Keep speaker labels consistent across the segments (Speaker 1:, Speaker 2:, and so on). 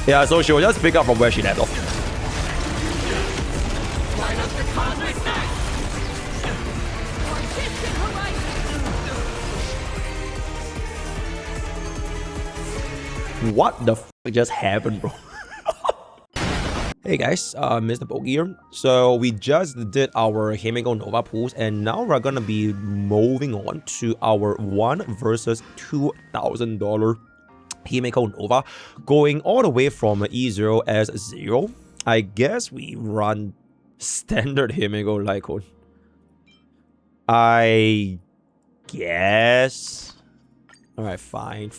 Speaker 1: Yeah, so she'll just pick up from where she left off. What the f just happened, bro? Hey guys, MrPokke here. So we just did our Himeko Nova pools, and now we're gonna be moving on to our $1 versus $2,000 Himeko Nova, going all the way from E0 as 0. I guess we run standard Himeko Lycon. I guess. Alright, fine.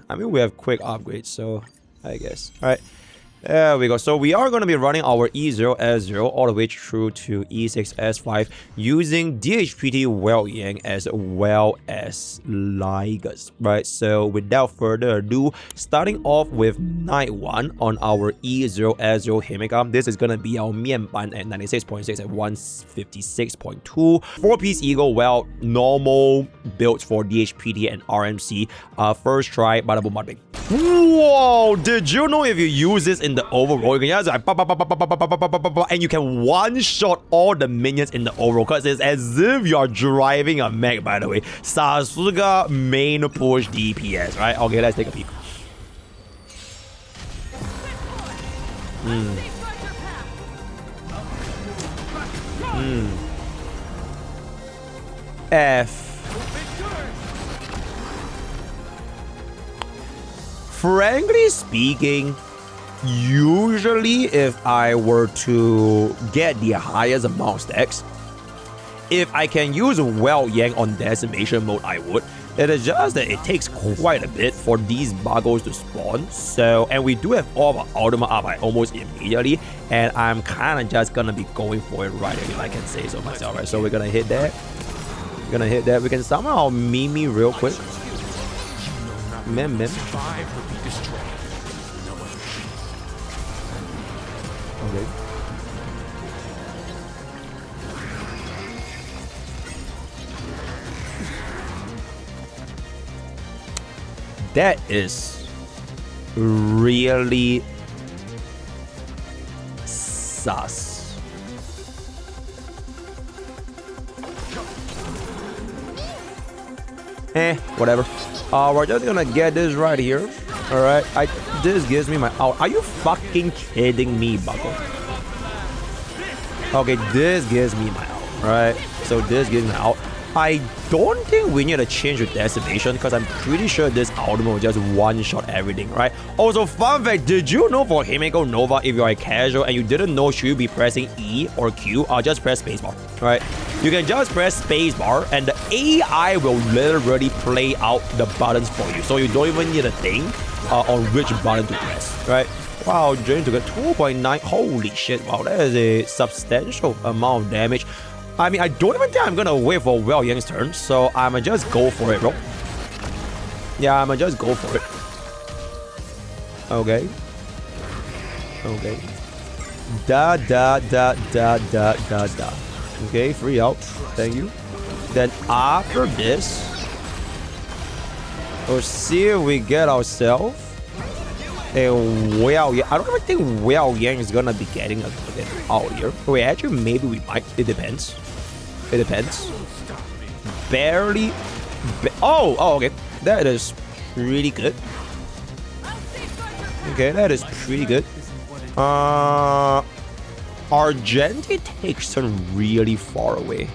Speaker 1: I mean, we have quick upgrades, so I guess. Alright. There we go. So we are going to be running our E0 S0 all the way through to E6 S5 using DHPT Well Yang as well as Ligas, right? So without further ado, starting off with night 1 on our E0 S0 Himeka. This is going to be our Mianban at 96.6 at 156.2. 4-piece Eagle, well, normal builds for DHPT and RMC. First try, bada boom, bada bing. Whoa, did you know if you use this in the overroll, you can just like and you can one-shot all the minions in the overroll, because it's as if you're driving a mech, by the way. Sasuga main push DPS, right? Okay, let's take a peek. F. Frankly speaking, usually if I were to get the highest amount of stacks, if I can use Well Yang on decimation mode, I would. It is just that it takes quite a bit for these buggles to spawn. So, and we do have all of our ultimate up almost immediately, and I'm kind of just gonna be going for it right here, if I can say so myself, right? So we're gonna hit that. We can somehow Mimi real quick. Mem. Okay. That is really sus. Whatever. We're just gonna get this right here. Alright, this gives me my out. Are you fucking kidding me, Buckle? Okay, this gives me my out. Alright, so this gives me out. I don't think we need to change the decimation, because I'm pretty sure this ultimate will just one-shot everything, right? Also, fun fact, did you know for Himeko Nova, if you're a casual and you didn't know should you be pressing E or Q, just press spacebar, right? You can just press spacebar and the AI will literally play out the buttons for you. So you don't even need to think on which button to press, right? Wow, Jane to get 2.9. Holy shit, wow, that is a substantial amount of damage. I mean, I don't even think I'm gonna wait for Well Yang's turn, so I'ma just go for it, bro. Yeah, I'ma just go for it. Okay. Da. Okay, free out. Thank you. Then after this, we'll see if we get ourselves a Well Yang. I don't even think Well Yang is gonna be getting out here. Wait, actually, maybe we might. It depends. Barely. Oh, okay. That is pretty good. Okay, that is pretty good. Argenti takes turn really far away.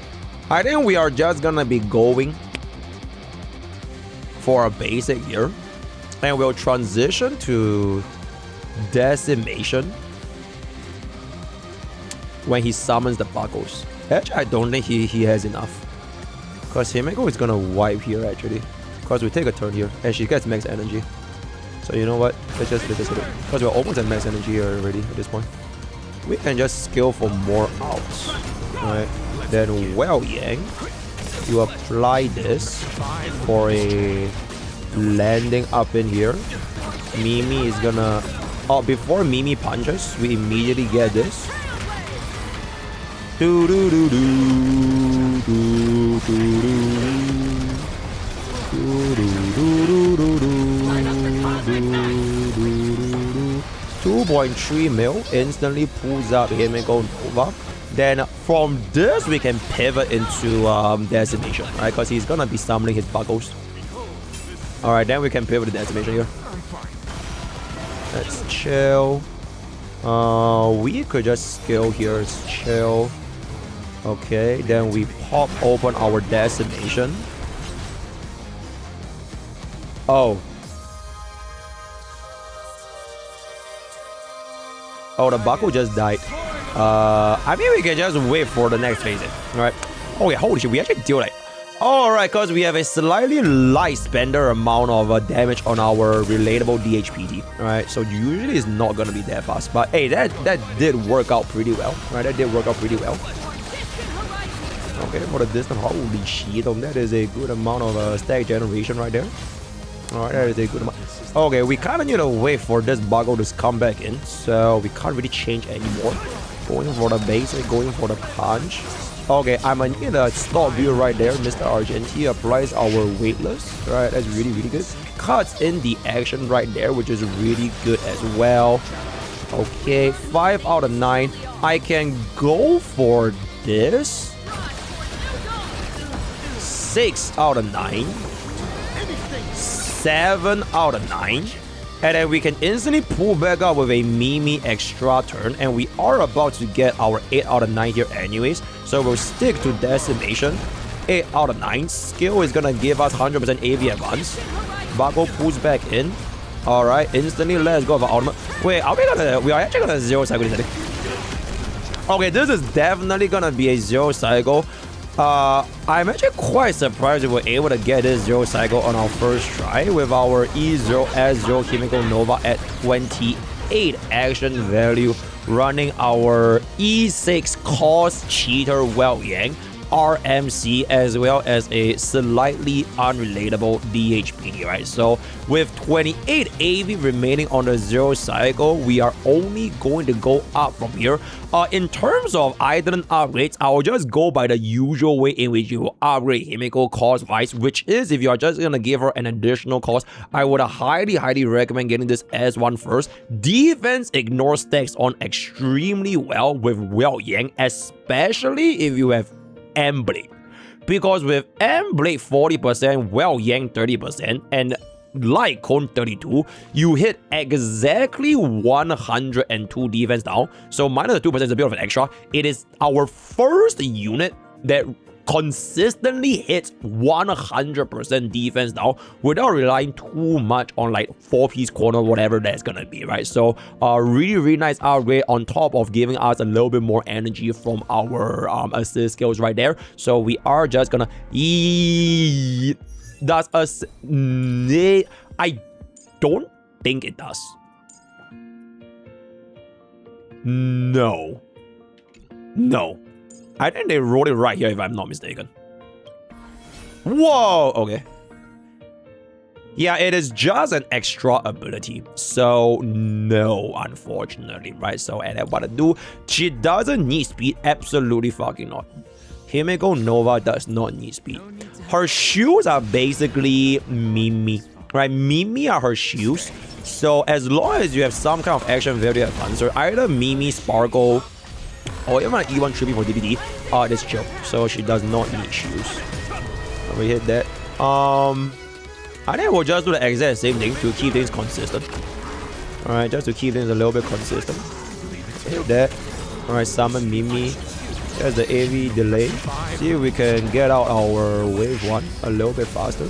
Speaker 1: I think we are just gonna be going for a basic here, and we'll transition to decimation when he summons the buckles. Actually, I don't think he has enough, because Himeko is gonna wipe here actually, because we take a turn here and she gets max energy. So you know what? Let's just hit it, because we're almost at max energy here already at this point. We can just scale for more outs. Alright. Then Well Yang, you apply this for a landing up in here. Mimi is gonna... Oh, before Mimi punches, we immediately get this. 2.3 mil instantly pulls up Himeko Nova. Then from this we can pivot into Decimation, right? Because he's gonna be summoning his buckles. Alright, then we can pivot to Decimation here. Let's chill. We could just skill here, let's chill. Okay, then we pop open our Decimation. Oh. Oh, the buckle just died. I mean, we can just wait for the next phase. Alright. Okay, holy shit, we actually deal like... Alright, because we have a slightly light spender amount of damage on our relatable DHPT. Alright, so usually it's not gonna be that fast. But hey, that did work out pretty well. Alright, that did work out pretty well. Okay, for the distance, holy shit, that is a good amount of stack generation right there. Alright, that is a good amount. Okay, we kind of need to wait for this buckle to come back in, so we can't really change anymore. Going for the basic, going for the punch. Okay, I'm gonna need a stop view right there. Mr. Argenti applies our weightless. Right, that's really, really good. Cuts in the action right there, which is really good as well. Okay, 5 out of 9. I can go for this. 6 out of 9. 7 out of 9. And then we can instantly pull back up with a Mimi extra turn. And we are about to get our 8 out of 9 here anyways. So we'll stick to Decimation. 8 out of 9. Skill is gonna give us 100% AV advance. Buckle pulls back in. Alright, instantly let's go for ultimate. Wait, we are actually gonna zero cycle this, I think. Okay, this is definitely gonna be a zero cycle. I'm actually quite surprised we were able to get this zero cycle on our first try with our E0 S0 Himeko Nova at 28 action value, running our E6 cost cheater Well Yang RMC as well as a slightly unrelatable DHPD, right? So with 28 AV remaining on the zero cycle, we are only going to go up from here. In terms of Eidolon upgrades, I'll just go by the usual way in which you will upgrade Himeko cost-wise, which is if you are just gonna give her an additional cost, I would highly recommend getting this S1 first. Defense ignores stacks on extremely well with Well Yang, especially if you have M-Blade, because with M-Blade 40%, Well Yang 30%, and Light Cone 32, you hit exactly 102 defense down. So minus the 2% is a bit of an extra. It is our first unit that consistently hits 100% defense down without relying too much on like 4-piece corner, whatever that's gonna be, right? So really nice upgrade on top of giving us a little bit more energy from our assist skills right there. So we are just gonna does us I don't think it does. No, I think they wrote it right here if I'm not mistaken. Whoa, okay. Yeah, it is just an extra ability. So no, unfortunately, right? So and what to do? She doesn't need speed. Absolutely fucking not. Himeko Nova does not need speed. Her shoes are basically Mimi, right? Mimi are her shoes. So as long as you have some kind of action value advancer, either Mimi, Sparkle, or even an E1 trippy for DPD, it's chill. So she does not need shoes. We hit that. I think we'll just do the exact same thing to keep things consistent. Alright, just to keep things a little bit consistent. Hit that. Alright, summon Mimi. There's the AV delay. See if we can get out our wave 1 a little bit faster.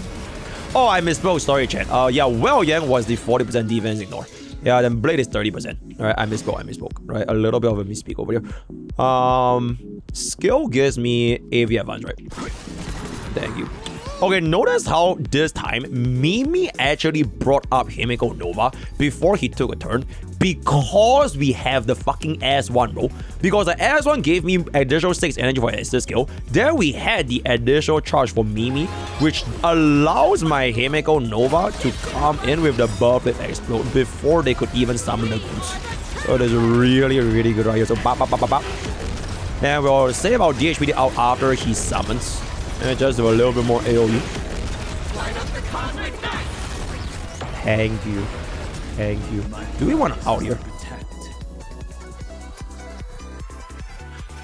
Speaker 1: Oh, I misspoke. Sorry, chat. Yeah, Well Yang was the 40% defense ignore. Yeah, then Blade is 30%. Alright, I misspoke. Right, a little bit of a misspeak over here. Skill gives me AV advance, right? Thank you. Okay, notice how this time Mimi actually brought up Himeko Nova before he took a turn because we have the fucking S1, bro. Because the S1 gave me additional 6 energy for assist skill. Then we had the additional charge for Mimi, which allows my Himeko Nova to come in with the buff with explode before they could even summon the goons. So it is really good right here. So bop. And we'll save our DHPD out after he summons. And just do a little bit more AoE. Thank you. Do we want out here?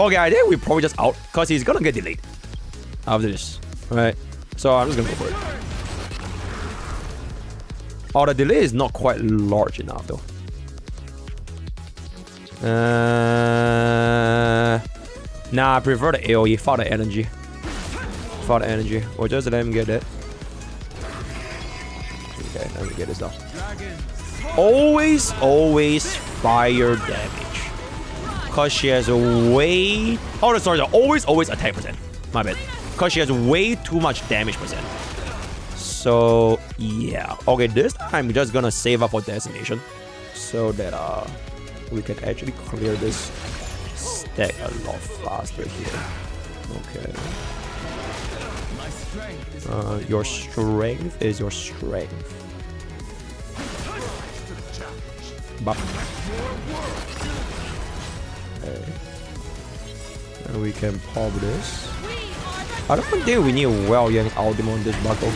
Speaker 1: Okay, I think we probably just out because he's gonna get delayed after this. Alright. So I'm just gonna go for it. Oh, the delay is not quite large enough though. Nah, I prefer the AoE for the energy. For the energy. Or just let him get it. Okay, let me get this down. Always fire damage. Cause she has way... Oh, sorry, always attack percent. My bad. Cause she has way too much damage percent. So, yeah. Okay, this time I'm just gonna save up for destination. So that we can actually clear this stack a lot faster here. Okay. Your strength is your strength. But okay. And we can pop this. I don't think we need Well Yang's ultimate on this battle.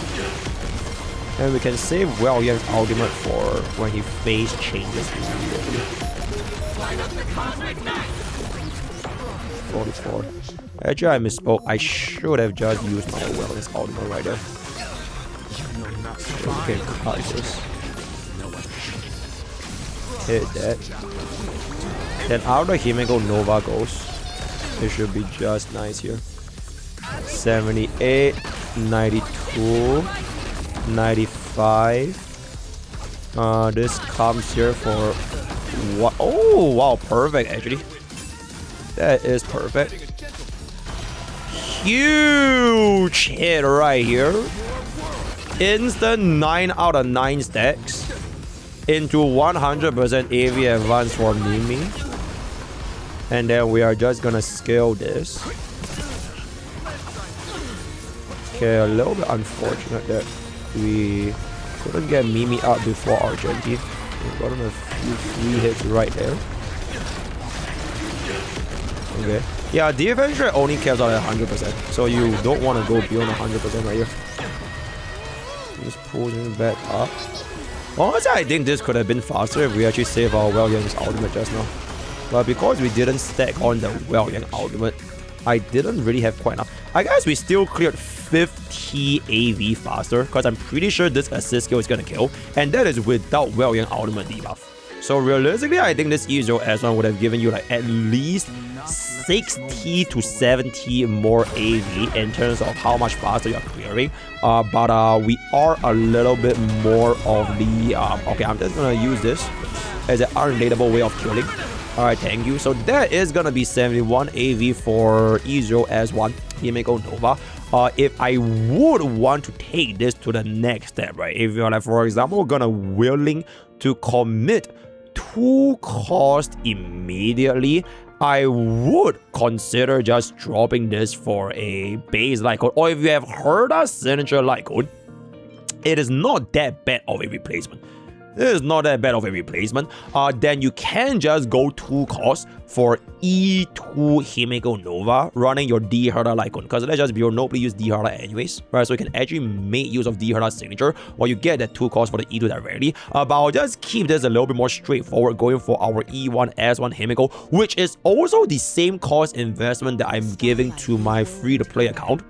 Speaker 1: And we can save Well Yang's ultimate for when he phase changes immediately. 44. Actually, I misspoke. I should have just used my Well Yang's ultimate right there. So we can cut this. Hit that. Then after Himeko Nova goes, it should be just nice here. 78, 92, 95. This comes here for what? Oh wow, perfect actually. That is perfect. Huge hit right here. Instant 9 out of 9 stacks into 100% AV advance for Mimi. And then we are just gonna scale this. Okay, a little bit unfortunate that we couldn't get Mimi up before Argenti. We got him a few free hits right there. Okay. Yeah, defense rate only caps out at 100%. So you don't want to go beyond 100% right here. Just pulls him back up. Honestly, I think this could have been faster if we actually saved our Well Yang's ultimate just now. But because we didn't stack on the Well Yang ultimate, I didn't really have quite enough. I guess we still cleared 50 AV faster because I'm pretty sure this assist skill is gonna kill, and that is without Well Yang ultimate debuff. So realistically, I think this E0 S1 would have given you like at least 60 to 70 more AV in terms of how much faster you're clearing. But we are a little bit more of the... okay, I'm just gonna use this as an unrelatable way of killing. Alright, thank you. So that is gonna be 71 AV for E0 S1 Himeko Nova. If I would want to take this to the next step, right? If you're like, for example, gonna willing to commit 2 cost immediately, I would consider just dropping this for a base light code. Or if you have heard a signature light code, it is not that bad of a replacement. It is not that bad of a replacement. Then you can just go 2 costs for E2 Himeko Nova running your D Herda Lycon. Because let's just be real, nobody use D Herda anyways, right? So you can actually make use of D Herda's signature while you get that 2 costs for the E2 directly. But I'll just keep this a little bit more straightforward going for our E1 S1 Himeko, which is also the same cost investment that I'm giving to my free-to-play account.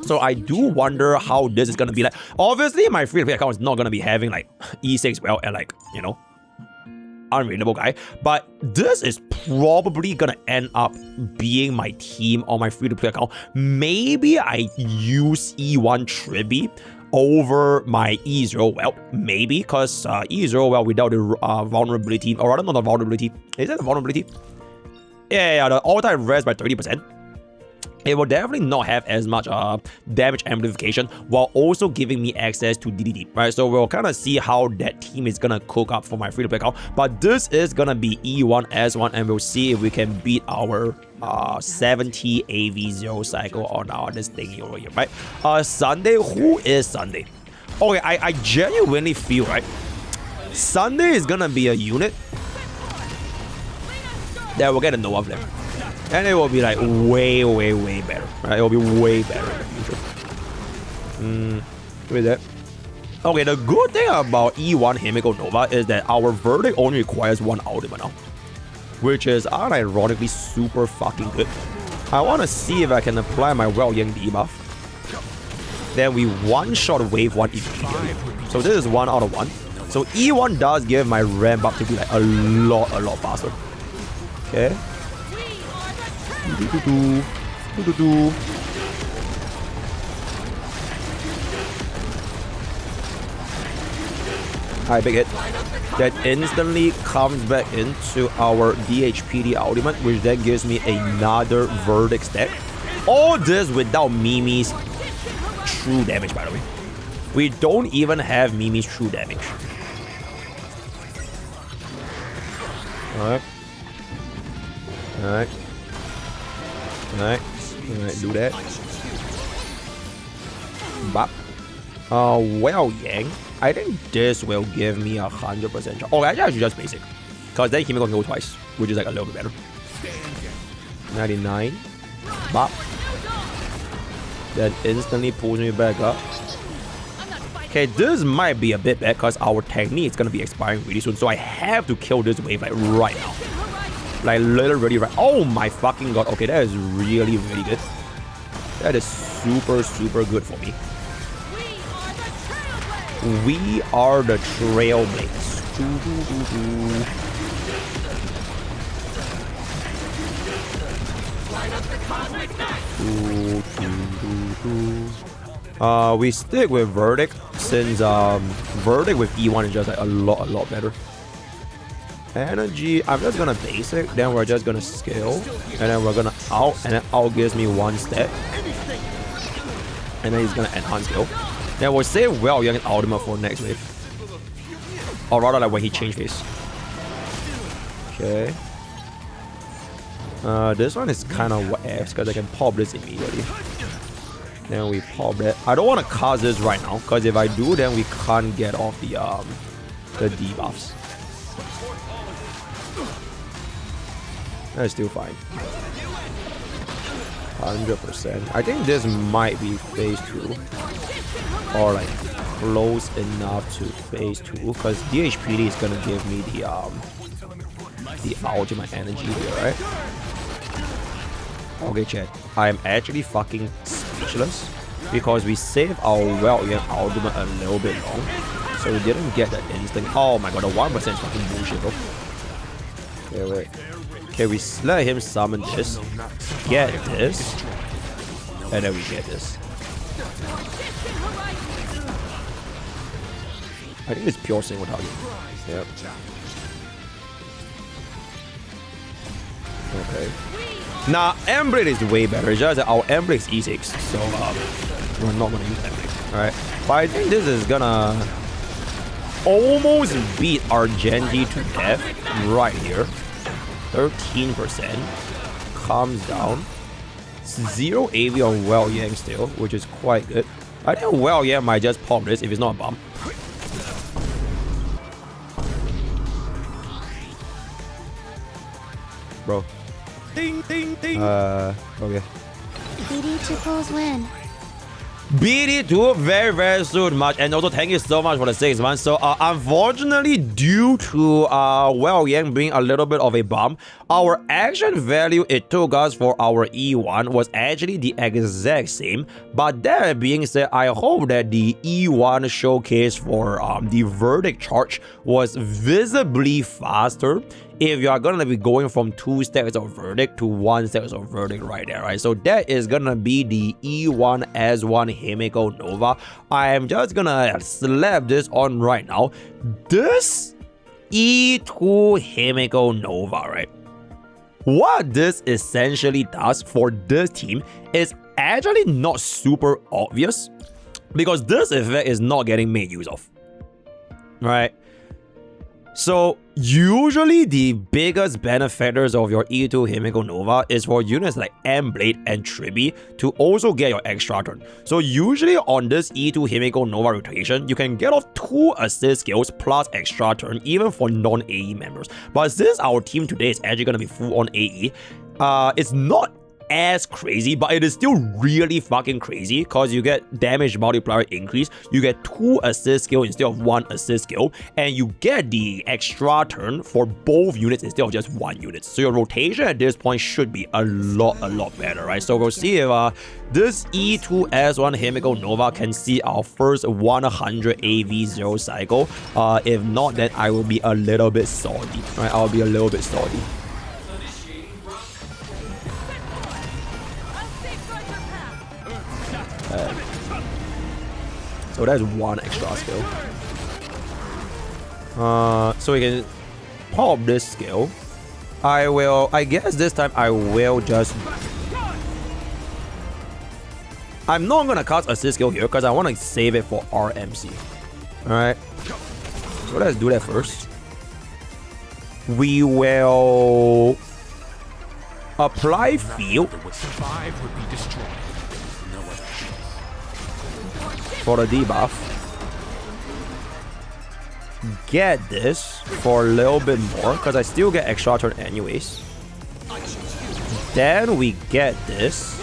Speaker 1: So I do wonder how this is going to be like. Obviously, my free-to-play account is not going to be having like E6 well and like, you know, unreadable guy. But this is probably going to end up being my team on my free-to-play account. Maybe I use E1 Tribi over my E0 well, maybe, because E0 well without the vulnerability, or rather not the vulnerability. Is that the vulnerability? Yeah, the all-time res by 30%. It will definitely not have as much damage amplification while also giving me access to DDD, right? So we'll kind of see how that team is going to cook up for my free-to-play account. But this is going to be E1 S1, and we'll see if we can beat our 70 AV0 cycle on this thingy over here, right? Sunday, who is Sunday? Okay, I genuinely feel, right? Sunday is going to be a unit that will get a Nova Flame. And it will be like way better, right? It will be way better in the future. With that. Okay, the good thing about E1 Himeko Nova is that our verdict only requires 1 ultimate now. which is unironically super fucking good. I want to see if I can apply my Well Yang debuff. Then we one-shot wave 1 immediately. So this is 1 out of 1. So E1 does give my ramp up to be like a lot faster. Okay. Alright, big hit. That instantly comes back into our DHPD ultimate, which then gives me another verdict stack. All this without Mimi's true damage, by the way. We don't even have Mimi's true damage. Alright. Alright. Alright. Alright, do that. Bop. Well Yang. I think this will give me 100% chance. Oh, actually I should just basic. Because then Himeko can go twice, which is like a little bit better. 99. Bop. That instantly pulls me back up. Okay, this might be a bit bad because our technique is going to be expiring really soon. So I have to kill this wave like right now. Like literally right. Oh my fucking god. Okay, that is really good. That is super good for me. We are the Trailblazers. We stick with Verdict since Verdict with E1 is just like a lot better. Energy, I'm just gonna basic, then we're just gonna skill, and then we're gonna out, and then out gives me 1 step. And then he's gonna enhance skill. Then we'll save Well Yang and ultimate for next wave. Or rather like when he changed face. Okay. This one is kind of whatever because I can pop this immediately. Then we pop that. I don't want to cast this right now because if I do, then we can't get off the debuffs. That's still fine. 100%. I think this might be phase 2. Or like close enough to phase 2 because DHPD is gonna give me the ultimate energy here, right? Okay, chat. I'm actually fucking speechless because we saved our Well Yang ultimate a little bit long, so we didn't get that instant. Oh my god, the 1% is fucking bullshit, bro. Okay, wait. Okay, we let him summon this, get this, and then we get this. I think it's pure single target. Yep. Okay. Nah, Emblade is way better. It's just that our Emblade is E6, so we're not gonna use Emblade. Alright. But I think this is gonna almost beat our Genji to death right here. 13%. Calms down. 0 AV on Well Yang still, which is quite good. I think Well Yang might just pop this if it's not a bump. Bro. Ding, ding, ding. Okay.
Speaker 2: BD2 win.
Speaker 1: BD2 very soon much, and also thank you so much for the 6 months. So unfortunately, due to Well Yang being a little bit of a bump, our action value it took us for our E1 was actually the exact same. But that being said, I hope that the E1 showcase for the verdict charge was visibly faster. If you are gonna be going from 2 stacks of verdict to 1 stack of verdict right there, right? So that is gonna be the E1 S1 Himeko Nova. I am just gonna slap this on right now. This E2 Himeko Nova, right? What this essentially does for this team is actually not super obvious because this effect is not getting made use of, right? So usually the biggest benefactors of your E2 Himeko Nova is for units like M-Blade and Tribi to also get your extra turn. So usually on this E2 Himeko Nova rotation, you can get off 2 assist skills plus extra turn even for non-AE members. But since our team today is actually going to be full on AE, it's not as crazy, but it is still really fucking crazy because you get damage multiplier increase, you get 2 assist skill instead of 1 assist skill, and you get the extra turn for both units instead of just 1 unit. So your rotation at this point should be a lot better, right? So we'll see if this E2S1 Himeko Nova can see our first 100 AV 0 cycle. If not, then I will be a little bit salty, right? I'll be a little bit salty. So that's 1 extra skill. So we can pop this skill. I guess this time I will just... I'm not gonna cast assist skill here because I want to save it for RMC. Alright. So let's do that first. We will apply field for the debuff. Get this for a little bit more because I still get extra turn anyways. Then we get this.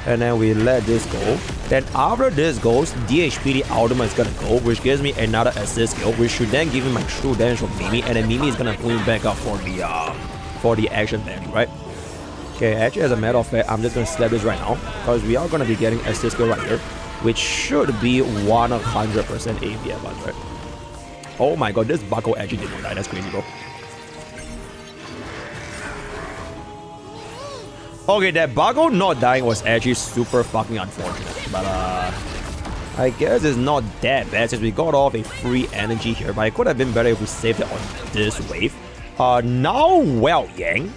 Speaker 1: And then we let this go. Then after this goes, DHPD ultimate is gonna go, which gives me another assist skill, which should then give me my true damage from Mimi, and then Mimi is gonna pull me back up for the action value, right? Okay, actually as a matter of fact, I'm just gonna slap this right now, because we are gonna be getting assist skill right here, which should be 100% AV advance, right? Oh my god, this buckle actually didn't die, that's crazy, bro. Okay, that buckle not dying was actually super fucking unfortunate, but I guess it's not that bad since we got off a free energy here, but it could have been better if we saved it on this wave. Now, well, Yang,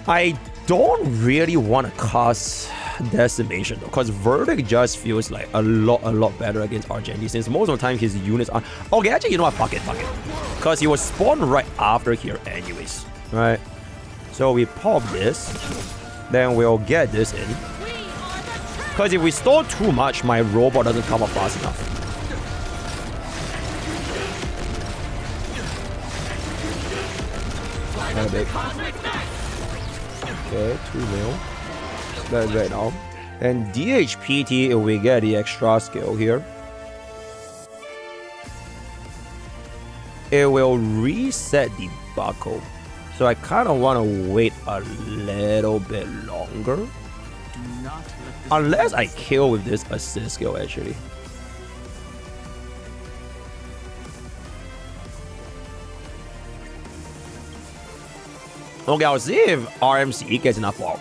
Speaker 1: I don't really want to cast Decimation though, because Verdict just feels like a lot better against Argenti since most of the time his units are... Okay, actually, you know what, fuck it. Because he was spawned right after here anyways, right? So we pop this, then we'll get this in. Because if we store too much, my robot doesn't come up fast enough. Kinda big. Okay, 2 mil. That's right now. And DHPT, if we get the extra skill here, it will reset the buckle. So I kind of want to wait a little bit longer. Unless I kill with this assist skill actually. Okay, I'll see if RMC gets enough warp.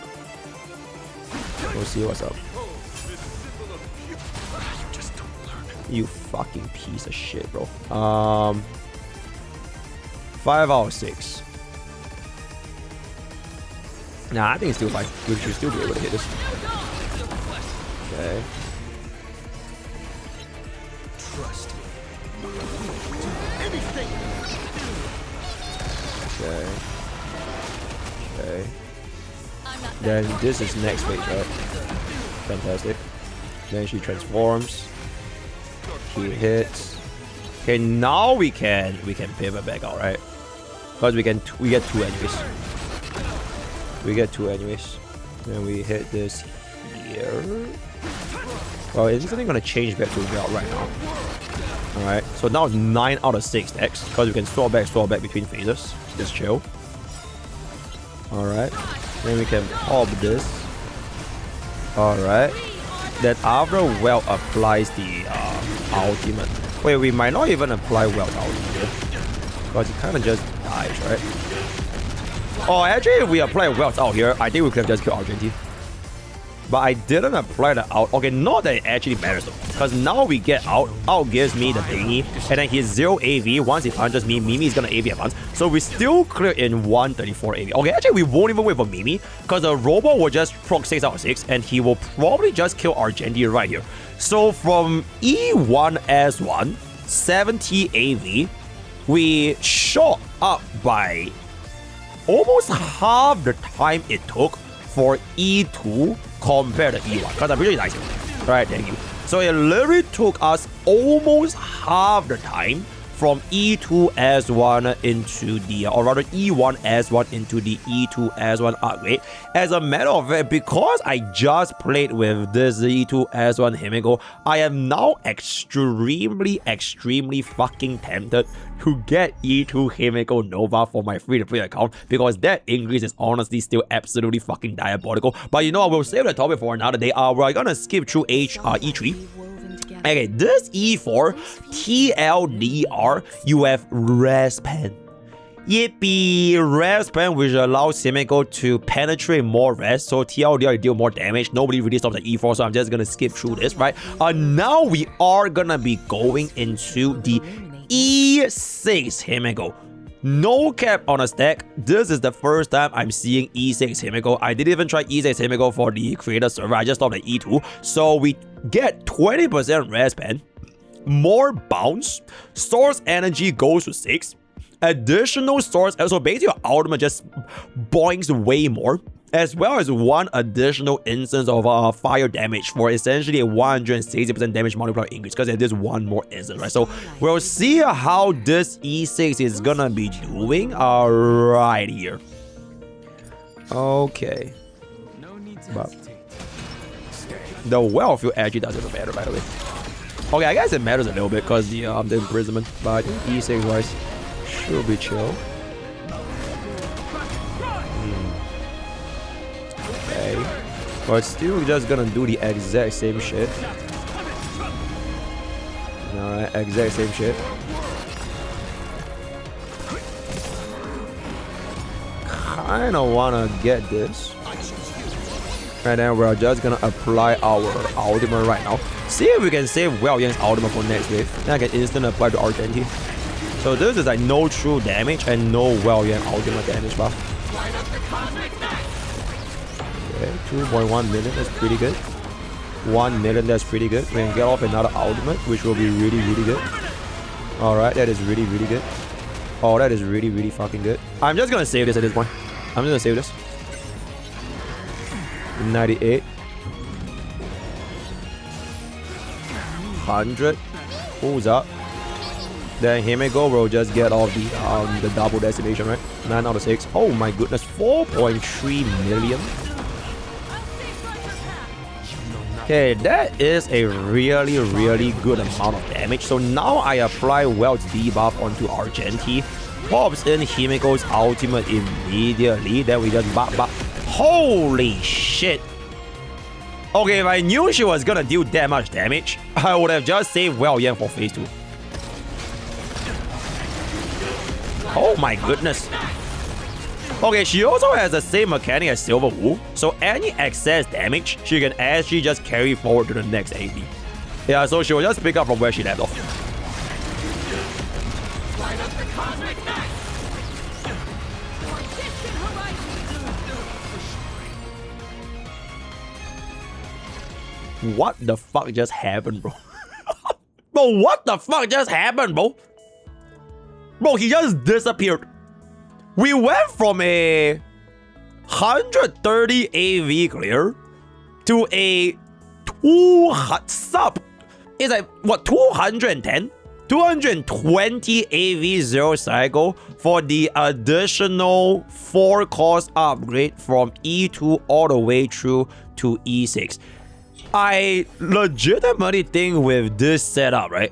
Speaker 1: We'll see what's up. You fucking piece of shit, bro. 5 out of 6. Nah, I think it's still fine. We should still be able to hit this. Okay. Trust me. Okay. Okay. Then this is next phase, right? Fantastic. Then she transforms. She hits. Okay, now we can pivot back out, right? Because we get 2 enemies. We get 2 anyways. Then we hit this here. Well, it's something gonna change back to Belt right now. Alright, so now it's 9 out of 6 decks. Because we can swap back between phases. Just chill. Alright. Then we can pop this. Alright. Then after Welt applies the ultimate. Wait, we might not even apply Welt ultimate here. Because it kinda just dies, right? Oh, actually, if we apply Welts out here, I think we could have just killed Argenti. But I didn't apply the out. Okay, not that it actually matters though. Because now we get out. Out gives me the thingy. And then he's 0 AV. Once he punches me, Mimi is gonna AV advance. So we still clear in 134 AV. Okay, actually, we won't even wait for Mimi. Because the robot will just proc 6 out of 6. And he will probably just kill Argenti right here. So from E1S1, 70 AV, we shot up by almost half the time it took for E2 compared to E1. Because I'm really nice here. Alright, thank you. So it literally took us almost half the time from E2 S1 into the, or rather E1 S1 into the E2 S1 upgrade. As a matter of fact, because I just played with this E2 S1 Himeko, I am now extremely fucking tempted to get E2 Himeko Nova for my free-to-play account, because that increase is honestly still absolutely fucking diabolical. But you know what, we'll save the topic for another day. We're gonna skip through E3. Okay, this E4 TLDR, you have Res Pen. Yippee, Res Pen, which allows Himeko to penetrate more res, so TLDR deal more damage. Nobody really stops at E4, so I'm just gonna skip through this, right? Now we are gonna be going into the E6 Himeko. No cap on a stack. This is the first time I'm seeing E6 Himeko. I didn't even try E6 Himeko for the creator server. I just stopped at E2. So we get 20% res pen, more bounce, source energy goes to 6, additional source, so basically your ultimate just boinks way more, as well as one additional instance of fire damage for essentially a 160% damage multiplier increase, because it is one more instance, right? So we'll see how this E6 is gonna be doing right here. Okay. But the Wellfield actually doesn't matter, by the way. Okay, I guess it matters a little bit because the imprisonment, but E6 wise should be chill. Okay, but still just gonna do the exact same shit. Alright, exact same shit. Kinda wanna get this. And then we're just gonna apply our ultimate right now. See if we can save Well Yang's ultimate for next wave. Then I can instant apply to Argenti. So this is like no true damage and no Well Yang ultimate damage buff. Okay, 2.1 million, that's pretty good. 1 million, that's pretty good. We can get off another ultimate, which will be really good. Alright, that is really good. Oh, that is really fucking good. I'm just gonna save this at this point. I'm just gonna save this. 98. 100. Who's up? Then Himeko will just get off the double decimation, right? 9 out of 6. Oh my goodness, 4.3 million. Okay, that is a really good amount of damage. So now I apply Welt's debuff onto Argenti, pops in Himeko's ultimate immediately. Then we just bop. Holy shit! Okay, if I knew she was gonna deal that much damage, I would have just saved Well Yang for phase 2. Oh my goodness. Okay, she also has the same mechanic as Silver Wu, so any excess damage, she can actually just carry forward to the next AD. Yeah, so she will just pick up from where she left off. What the fuck just happened, bro? Bro, what the fuck just happened, bro? Bro, he just disappeared. We went from a 130 AV clear to a 200 sub. It's like, what, 210? 220 AV 0 cycle for the additional 4 cost upgrade from E2 all the way through to E6. I legitimately think with this setup, right,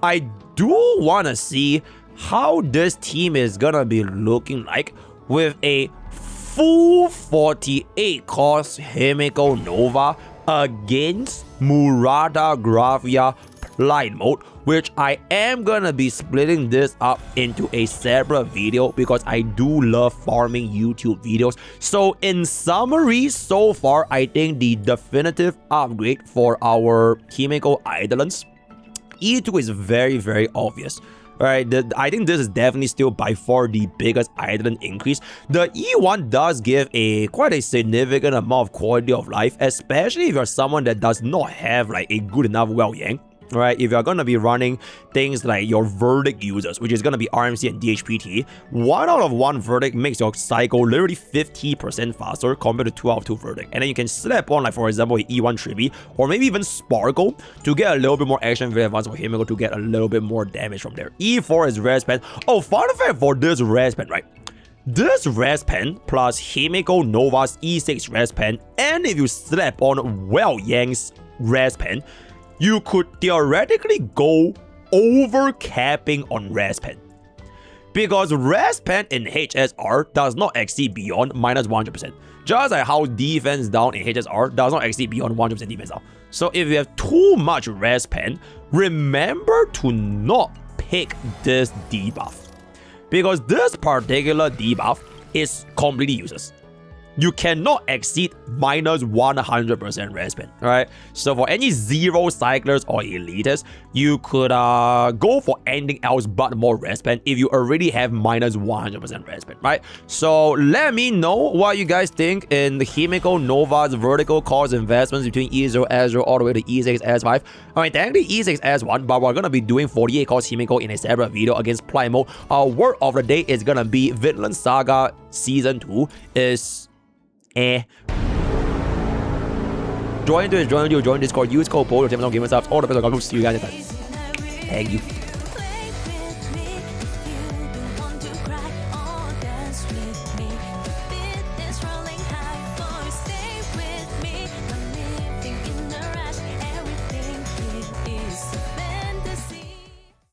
Speaker 1: I do want to see how this team is gonna be looking like with a full 48 cost Himeko Nova against Murata Gravia Plight mode, which I am gonna be splitting this up into a separate video because I do love farming YouTube videos. So in summary, so far, I think the definitive upgrade for our Himeko Eidolons, E2 is very obvious. Alright, I think this is definitely still by far the biggest Eidolon increase. The E1 does give quite a significant amount of quality of life, especially if you're someone that does not have like a good enough Well Yang. right? If you're going to be running things like your verdict users, which is going to be RMC and DHPT, 1 out of 1 verdict makes your cycle literally 50% faster compared to 2 out of 2 verdict. And then you can slap on, like, for example, E1 Tribi, or maybe even Sparkle to get a little bit more action very advanced for Himeko to get a little bit more damage from there. E4 is Res Pen. Oh, fun fact for this Res Pen, right? This Res Pen plus Himeko Nova's E6 Res Pen, and if you slap on Well Yang's Res Pen, you could theoretically go over capping on Res Pen. Because Res Pen in HSR does not exceed beyond minus 100%. Just like how defense down in HSR does not exceed beyond 100% defense down. So if you have too much Res Pen, remember to not pick this debuff. Because this particular debuff is completely useless. You cannot exceed minus 100% Res Pen, alright? So for any 0 cyclers or elitists, you could go for anything else but more Res Pen if you already have minus 100% Res Pen, right? So let me know what you guys think in the Himeko Nova's vertical cost investments between E0, S0 all the way to E6, S5. Alright, technically E6, S1, but we're gonna be doing 48 cost Himeko in a separate video against Plimo. Our word of the day is gonna be Vinland Saga Season 2 is... Join Discord, use code POKE, all the best. I'll see you guys next time. Thank you.